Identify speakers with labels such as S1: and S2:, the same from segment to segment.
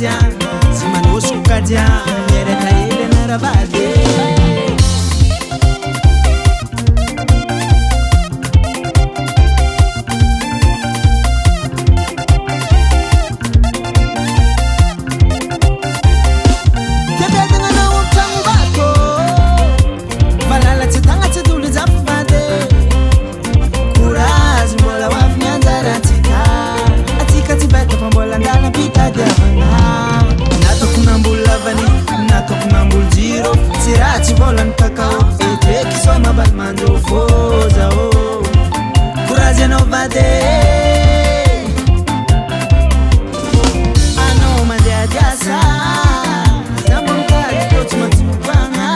S1: kaja simanosy kaja mieraka hely anarabady Sirachi volan kakao eteki soma balmando foza o kuraje no vade ano mandia jasa zamonka tochma tupanga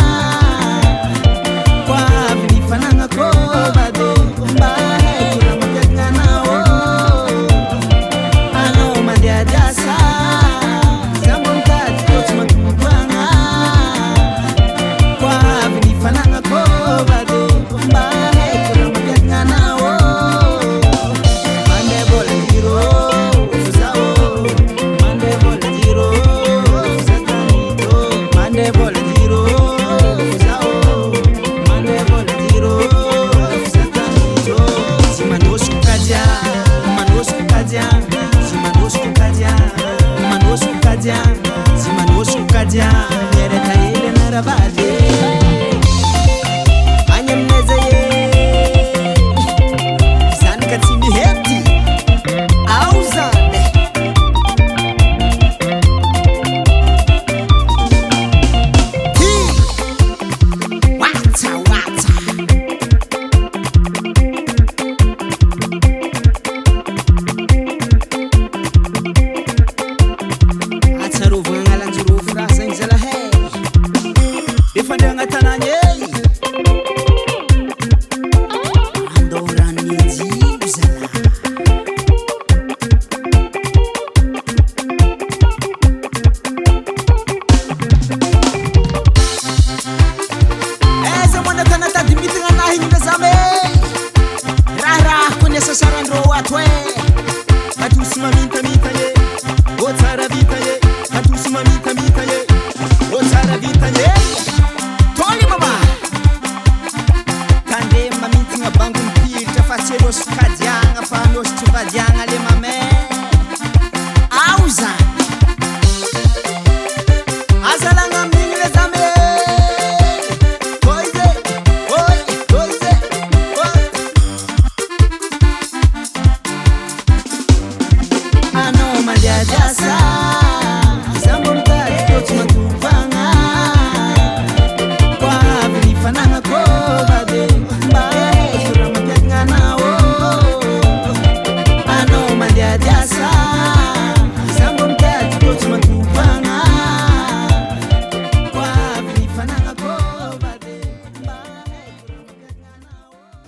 S1: kwa vinifananga ko vade mbae kuna mapyangana o ano mandia jasa zamonka tochma tupanga fananga ko vade mbae kuna mapyangana o mande bola jiro fuzao mande bola jiro fuzatanito mande bola jiro fuzao mande bola jiro fuzatanito simanosy kaja manosy kaja simanosy kaja manosy kaja simanosy kaja mieraka hely anarabady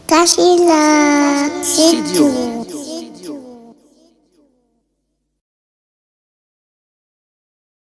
S2: Kasih lah, situ.